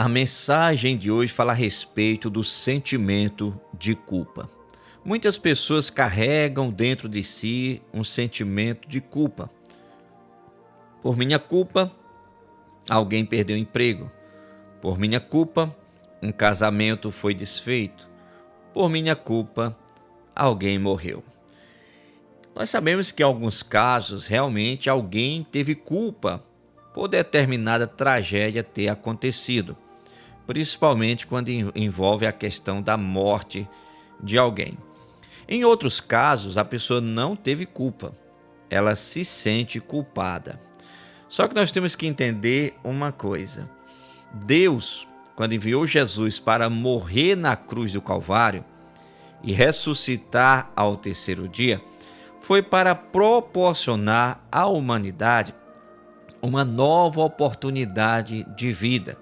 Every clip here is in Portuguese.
A mensagem de hoje fala a respeito do sentimento de culpa. Muitas pessoas carregam dentro de si um sentimento de culpa. Por minha culpa, alguém perdeu o emprego. Por minha culpa, um casamento foi desfeito. Por minha culpa, alguém morreu. Nós sabemos que em alguns casos, realmente, alguém teve culpa por determinada tragédia ter acontecido, principalmente quando envolve a questão da morte de alguém. Em outros casos, a pessoa não teve culpa, ela se sente culpada. Só que nós temos que entender uma coisa: Deus, quando enviou Jesus para morrer na cruz do Calvário e ressuscitar ao terceiro dia, foi para proporcionar à humanidade uma nova oportunidade de vida.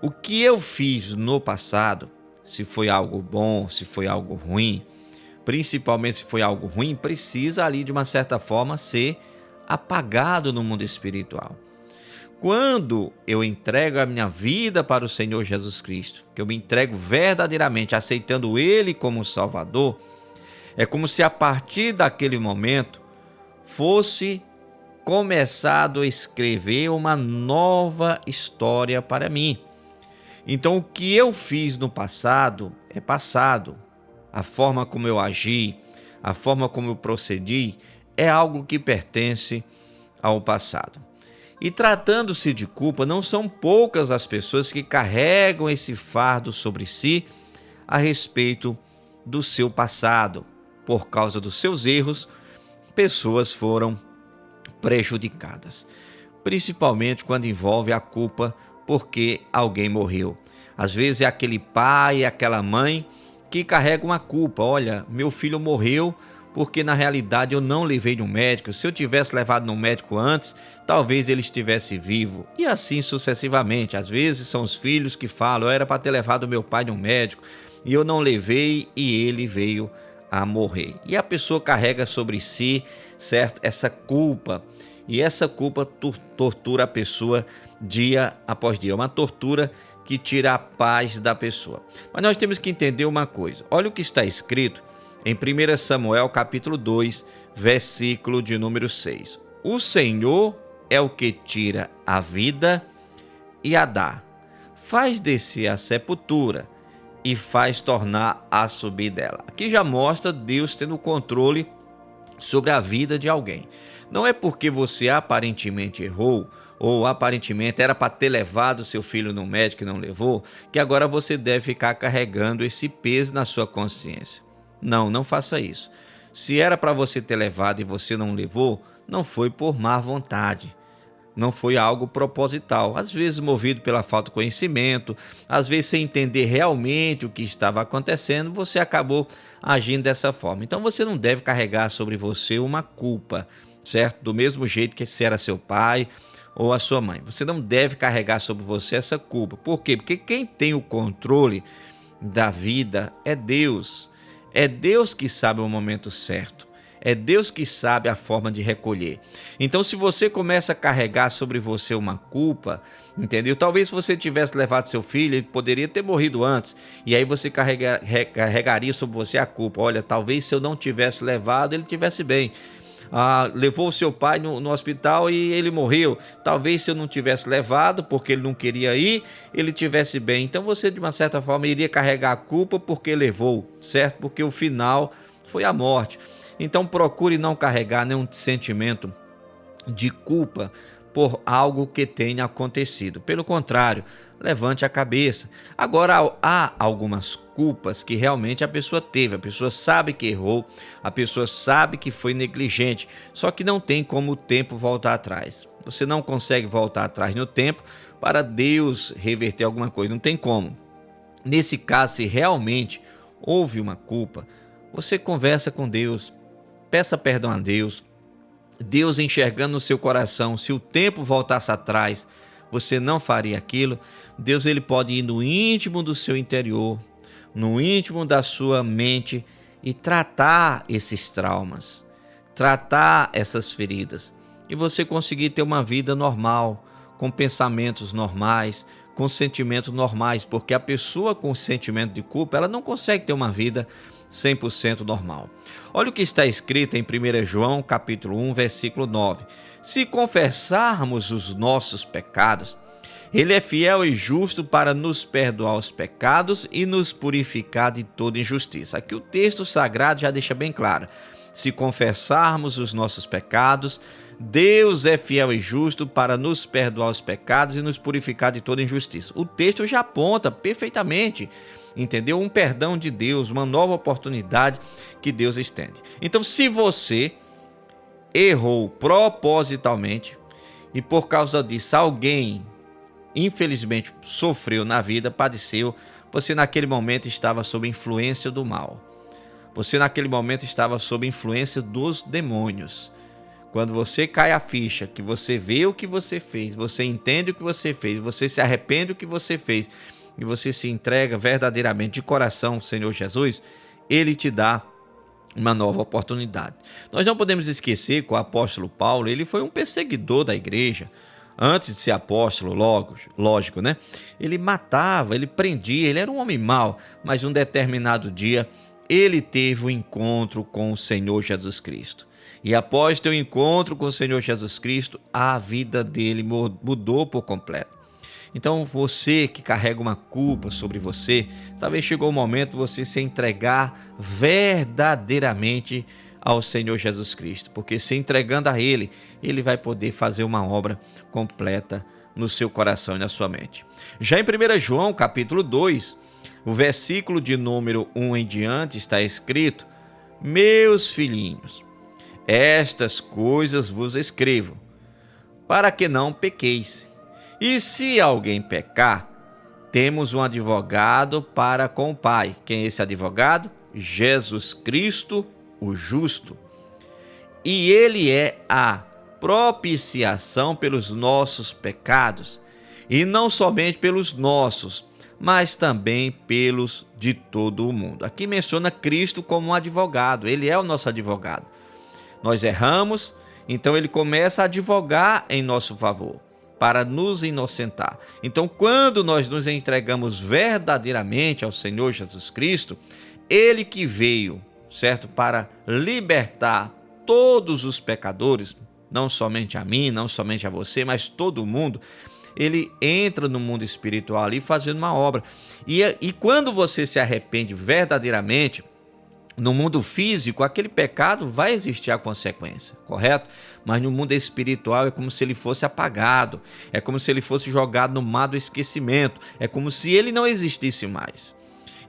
O que eu fiz no passado, se foi algo bom, se foi algo ruim, principalmente se foi algo ruim, precisa ali de uma certa forma ser apagado no mundo espiritual. Quando eu entrego a minha vida para o Senhor Jesus Cristo, que eu me entrego verdadeiramente aceitando Ele como Salvador, é como se a partir daquele momento fosse começado a escrever uma nova história para mim. Então, o que eu fiz no passado é passado. A forma como eu agi, a forma como eu procedi, é algo que pertence ao passado. E tratando-se de culpa, não são poucas as pessoas que carregam esse fardo sobre si a respeito do seu passado. Por causa dos seus erros, pessoas foram prejudicadas, principalmente quando envolve a culpa porque alguém morreu. Às vezes é aquele pai, aquela mãe que carrega uma culpa. Olha, meu filho morreu porque na realidade eu não levei no médico. Se eu tivesse levado no médico antes, talvez ele estivesse vivo. E assim sucessivamente. Às vezes são os filhos que falam: eu era para ter levado meu pai no médico e eu não levei e ele veio a morrer. E a pessoa carrega sobre si, certo, essa culpa. E essa culpa tortura a pessoa dia após dia. É uma tortura que tira a paz da pessoa. Mas nós temos que entender uma coisa. Olha o que está escrito em 1 Samuel capítulo 2, versículo de número 6. O Senhor é o que tira a vida e a dá. Faz descer a sepultura e faz tornar a subir dela. Aqui já mostra Deus tendo controle sobre a vida de alguém. Não é porque você aparentemente errou ou aparentemente era para ter levado seu filho no médico e não levou, que agora você deve ficar carregando esse peso na sua consciência. Não, não faça isso. Se era para você ter levado e você não levou, não foi por má vontade. Não foi algo proposital, às vezes movido pela falta de conhecimento, às vezes sem entender realmente o que estava acontecendo, você acabou agindo dessa forma. Então você não deve carregar sobre você uma culpa, certo? Do mesmo jeito que se era seu pai ou a sua mãe. Você não deve carregar sobre você essa culpa. Por quê? Porque quem tem o controle da vida é Deus. É Deus que sabe o momento certo. É Deus que sabe a forma de recolher. Então, se você começa a carregar sobre você uma culpa, entendeu? Talvez se você tivesse levado seu filho, ele poderia ter morrido antes. E aí você carregaria sobre você a culpa. Olha, talvez se eu não tivesse levado, ele tivesse bem. Levou o seu pai no hospital e ele morreu. Talvez se eu não tivesse levado, porque ele não queria ir, ele tivesse bem. Então você, de uma certa forma, iria carregar a culpa porque levou, certo? Porque o final foi a morte. Então procure não carregar nenhum sentimento de culpa por algo que tenha acontecido. Pelo contrário, levante a cabeça. Agora, há algumas culpas que realmente a pessoa teve. A pessoa sabe que errou, a pessoa sabe que foi negligente, só que não tem como o tempo voltar atrás. Você não consegue voltar atrás no tempo para Deus reverter alguma coisa, não tem como. Nesse caso, se realmente houve uma culpa, você conversa com Deus, peça perdão a Deus. Deus enxergando no seu coração, se o tempo voltasse atrás, você não faria aquilo. Deus, ele pode ir no íntimo do seu interior, no íntimo da sua mente e tratar esses traumas, tratar essas feridas e você conseguir ter uma vida normal, com pensamentos normais, com sentimentos normais, porque a pessoa com sentimento de culpa, ela não consegue ter uma vida 100% normal. Olha o que está escrito em 1 João, capítulo 1, versículo 9. Se confessarmos os nossos pecados, Ele é fiel e justo para nos perdoar os pecados e nos purificar de toda injustiça. Aqui o texto sagrado já deixa bem claro. Se confessarmos os nossos pecados, Deus é fiel e justo para nos perdoar os pecados e nos purificar de toda injustiça. O texto já aponta perfeitamente, entendeu? Um perdão de Deus, uma nova oportunidade que Deus estende. Então, se você errou propositalmente e por causa disso alguém, infelizmente, sofreu na vida, padeceu, você naquele momento estava sob influência do mal. Você naquele momento estava sob influência dos demônios. Quando você cai a ficha, que você vê o que você fez, você entende o que você fez, você se arrepende do que você fez e você se entrega verdadeiramente de coração ao Senhor Jesus, Ele te dá uma nova oportunidade. Nós não podemos esquecer que o apóstolo Paulo, ele foi um perseguidor da igreja. Antes de ser apóstolo, lógico, né? Ele matava, ele prendia, ele era um homem mau, mas um determinado dia ele teve um encontro com o Senhor Jesus Cristo. E após ter um encontro com o Senhor Jesus Cristo, a vida dele mudou por completo. Então você que carrega uma culpa sobre você, talvez chegou o momento de você se entregar verdadeiramente ao Senhor Jesus Cristo. Porque se entregando a Ele, Ele vai poder fazer uma obra completa no seu coração e na sua mente. Já em 1 João capítulo 2, o versículo de número 1 em diante está escrito: Meus filhinhos, estas coisas vos escrevo, para que não pequeis. E se alguém pecar, temos um advogado para com o Pai. Quem é esse advogado? Jesus Cristo, o justo. E Ele é a propiciação pelos nossos pecados, e não somente pelos nossos, mas também pelos de todo o mundo. Aqui menciona Cristo como um advogado, Ele é o nosso advogado. Nós erramos, então Ele começa a advogar em nosso favor, para nos inocentar. Então, quando nós nos entregamos verdadeiramente ao Senhor Jesus Cristo, Ele que veio, certo, para libertar todos os pecadores, não somente a mim, não somente a você, mas todo mundo, Ele entra no mundo espiritual ali fazendo uma obra. E quando você se arrepende verdadeiramente, no mundo físico, aquele pecado vai existir a consequência, correto? Mas no mundo espiritual é como se ele fosse apagado, é como se ele fosse jogado no mar do esquecimento, é como se ele não existisse mais.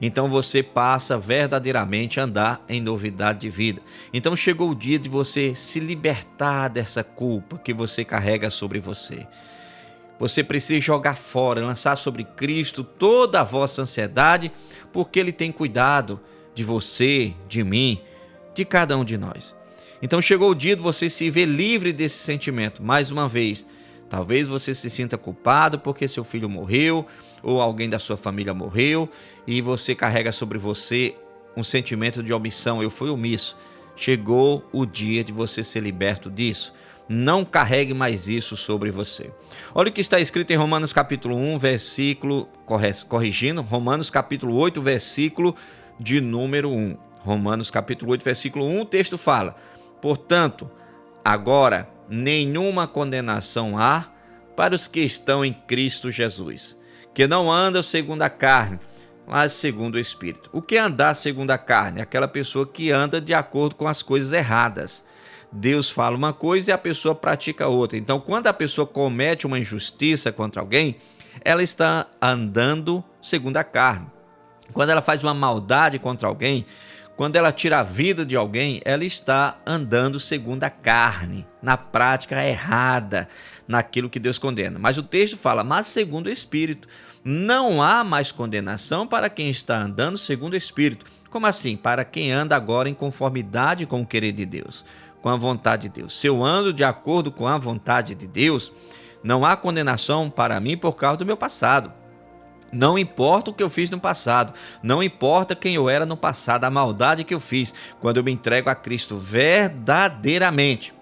Então você passa verdadeiramente a andar em novidade de vida. Então chegou o dia de você se libertar dessa culpa que você carrega sobre você. Você precisa jogar fora, lançar sobre Cristo toda a vossa ansiedade, porque Ele tem cuidado de você, de mim, de cada um de nós. Então chegou o dia de você se ver livre desse sentimento. Mais uma vez, talvez você se sinta culpado porque seu filho morreu ou alguém da sua família morreu e você carrega sobre você um sentimento de omissão. Eu fui omisso. Chegou o dia de você ser liberto disso. Não carregue mais isso sobre você. Olha o que está escrito em Romanos capítulo 1, versículo, corrigindo, Romanos capítulo 8, versículo de número 1. Romanos capítulo 8, versículo 1, o texto fala: Portanto, agora nenhuma condenação há para os que estão em Cristo Jesus, que não andam segundo a carne, mas segundo o Espírito. O que é andar segundo a carne? Aquela pessoa que anda de acordo com as coisas erradas. Deus fala uma coisa e a pessoa pratica outra. Então, quando a pessoa comete uma injustiça contra alguém, ela está andando segundo a carne. Quando ela faz uma maldade contra alguém, quando ela tira a vida de alguém, ela está andando segundo a carne, na prática errada, naquilo que Deus condena. Mas o texto fala, mas segundo o Espírito. Não há mais condenação para quem está andando segundo o Espírito. Como assim? Para quem anda agora em conformidade com o querer de Deus, com a vontade de Deus. Se eu ando de acordo com a vontade de Deus, não há condenação para mim por causa do meu passado. Não importa o que eu fiz no passado, não importa quem eu era no passado, a maldade que eu fiz, quando eu me entrego a Cristo verdadeiramente,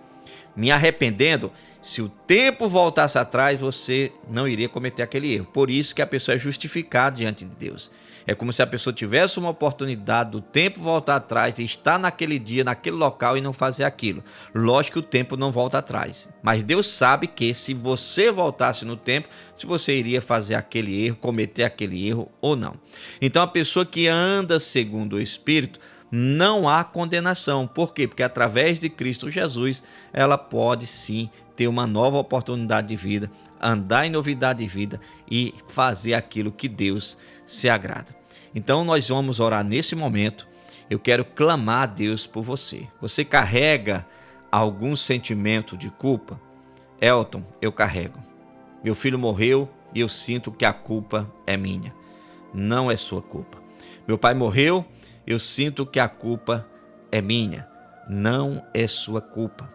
me arrependendo, Se o tempo voltasse atrás, você não iria cometer aquele erro. Por isso que a pessoa é justificada diante de Deus. É como se a pessoa tivesse uma oportunidade do tempo voltar atrás e estar naquele dia, naquele local e não fazer aquilo. Lógico que o tempo não volta atrás. Mas Deus sabe que se você voltasse no tempo, se você iria fazer aquele erro, cometer aquele erro ou não. Então a pessoa que anda segundo o Espírito, não há condenação. Por quê? Porque através de Cristo Jesus, ela pode sim ter uma nova oportunidade de vida, andar em novidade de vida e fazer aquilo que Deus se agrada. Então nós vamos orar nesse momento. Eu quero clamar a Deus por você. Você carrega algum sentimento de culpa? Elton, eu carrego. Meu filho morreu e eu sinto que a culpa é minha. Não é sua culpa. Meu pai morreu, eu sinto que a culpa é minha. Não é sua culpa.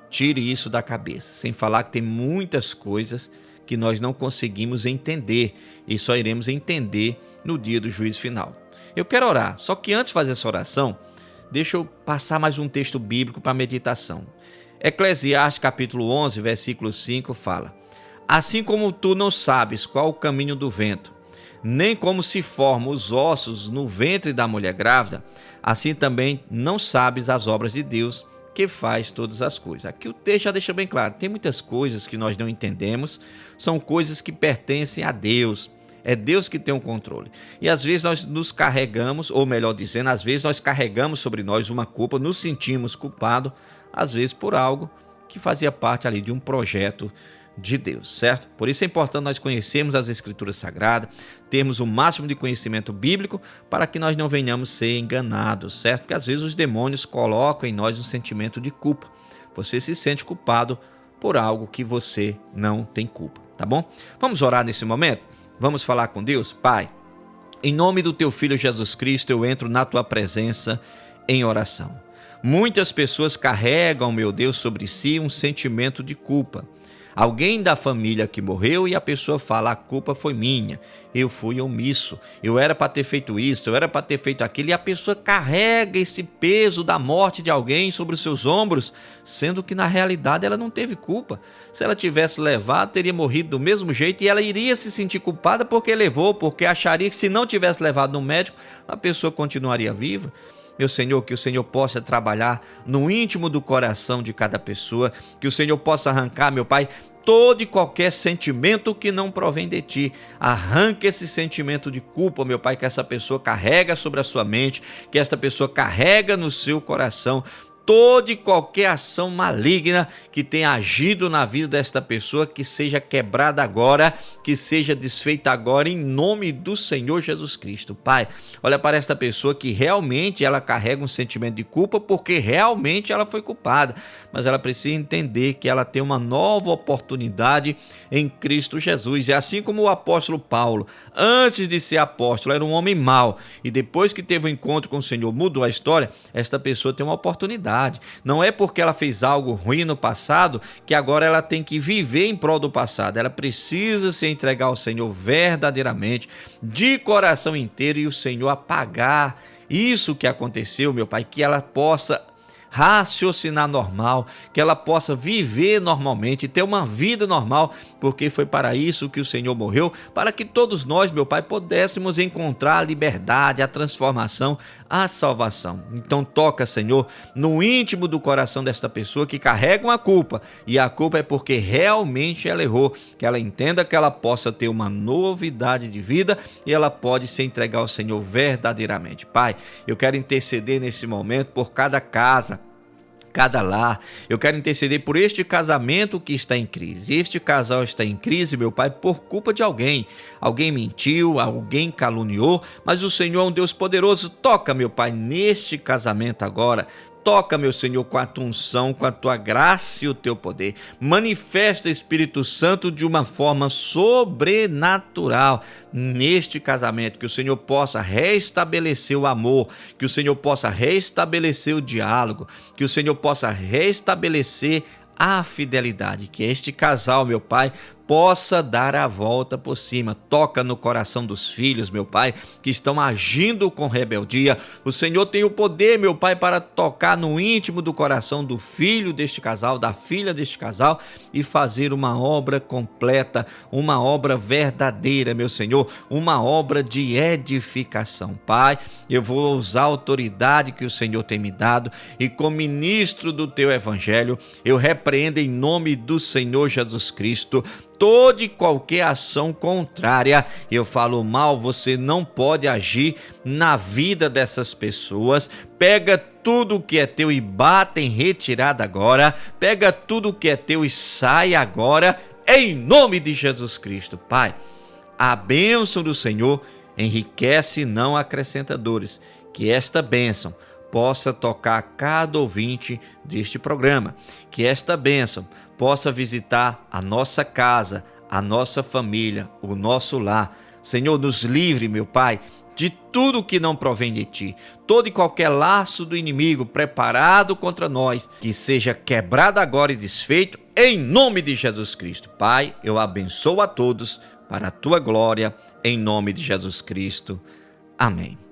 Tire isso da cabeça, sem falar que tem muitas coisas que nós não conseguimos entender e só iremos entender no dia do juízo final. Eu quero orar, só que antes de fazer essa oração, deixa eu passar mais um texto bíblico para meditação. Eclesiastes capítulo 11, versículo 5 fala: assim como tu não sabes qual o caminho do vento, nem como se formam os ossos no ventre da mulher grávida, assim também não sabes as obras de Deus, que faz todas as coisas. Aqui o texto já deixa bem claro, tem muitas coisas que nós não entendemos, são coisas que pertencem a Deus. É Deus que tem o controle. E às vezes nós nos carregamos, ou melhor dizendo, às vezes nós carregamos sobre nós uma culpa, nos sentimos culpados, às vezes por algo que fazia parte ali de um projeto de Deus, certo? Por isso é importante nós conhecermos as Escrituras Sagradas, termos o máximo de conhecimento bíblico para que nós não venhamos ser enganados, certo? Porque às vezes os demônios colocam em nós um sentimento de culpa. Você se sente culpado por algo que você não tem culpa, tá bom? Vamos orar nesse momento? Vamos falar com Deus? Pai, em nome do teu Filho Jesus Cristo, eu entro na tua presença em oração. Muitas pessoas carregam, meu Deus, sobre si um sentimento de culpa. Alguém da família que morreu e a pessoa fala: a culpa foi minha, eu fui omisso, eu era para ter feito isso, eu era para ter feito aquilo, e a pessoa carrega esse peso da morte de alguém sobre os seus ombros, sendo que na realidade ela não teve culpa. Se ela tivesse levado, teria morrido do mesmo jeito e ela iria se sentir culpada porque levou, porque acharia que se não tivesse levado no médico, a pessoa continuaria viva. Meu Senhor, que o Senhor possa trabalhar no íntimo do coração de cada pessoa, que o Senhor possa arrancar, meu Pai, todo e qualquer sentimento que não provém de Ti. Arranque esse sentimento de culpa, meu Pai, que essa pessoa carrega sobre a sua mente, que esta pessoa carrega no seu coração. Toda e qualquer ação maligna que tenha agido na vida desta pessoa, que seja quebrada agora, que seja desfeita agora, em nome do Senhor Jesus Cristo. Pai, olha para esta pessoa que realmente ela carrega um sentimento de culpa, porque realmente ela foi culpada, mas ela precisa entender que ela tem uma nova oportunidade em Cristo Jesus. E assim como o apóstolo Paulo, antes de ser apóstolo, era um homem mau, e depois que teve um encontro com o Senhor, mudou a história, esta pessoa tem uma oportunidade. Não é porque ela fez algo ruim no passado que agora ela tem que viver em prol do passado. Ela precisa se entregar ao Senhor verdadeiramente, de coração inteiro, e o Senhor apagar isso que aconteceu, meu Pai, que ela possa raciocinar normal, que ela possa viver normalmente, ter uma vida normal, porque foi para isso que o Senhor morreu, para que todos nós, meu Pai, pudéssemos encontrar a liberdade, a transformação, a salvação. Então toca, Senhor, no íntimo do coração desta pessoa que carrega uma culpa, e a culpa é porque realmente ela errou, que ela entenda que ela possa ter uma novidade de vida e ela pode se entregar ao Senhor verdadeiramente. Pai, eu quero interceder nesse momento por cada casa, cada lar. Eu quero interceder por este casamento que está em crise. Este casal está em crise, meu Pai, por culpa de alguém. Alguém mentiu, alguém caluniou, mas o Senhor é um Deus poderoso. Toca, meu Pai, neste casamento agora. Toca, meu Senhor, com a tua unção, com a tua graça e o teu poder. Manifesta, Espírito Santo, de uma forma sobrenatural neste casamento. Que o Senhor possa restabelecer o amor, que o Senhor possa restabelecer o diálogo, que o Senhor possa restabelecer a fidelidade. Que este casal, meu Pai, possa dar a volta por cima. Toca no coração dos filhos, meu Pai, que estão agindo com rebeldia. O Senhor tem o poder, meu Pai, para tocar no íntimo do coração do filho deste casal, da filha deste casal, e fazer uma obra completa, uma obra verdadeira, meu Senhor, uma obra de edificação. Pai, eu vou usar a autoridade que o Senhor tem me dado, e como ministro do teu evangelho, eu repreendo em nome do Senhor Jesus Cristo toda e qualquer ação contrária. Eu falo mal, você não pode agir na vida dessas pessoas. Pega tudo que é teu e bata em retirada agora. Pega tudo que é teu e sai agora, em nome de Jesus Cristo. Pai, a bênção do Senhor enriquece e não acrescenta dores. Que esta bênção possa tocar cada ouvinte deste programa. Que esta bênção possa visitar a nossa casa, a nossa família, o nosso lar. Senhor, nos livre, meu Pai, de tudo que não provém de Ti. Todo e qualquer laço do inimigo preparado contra nós, que seja quebrado agora e desfeito, em nome de Jesus Cristo. Pai, eu abençoo a todos para a Tua glória, em nome de Jesus Cristo. Amém.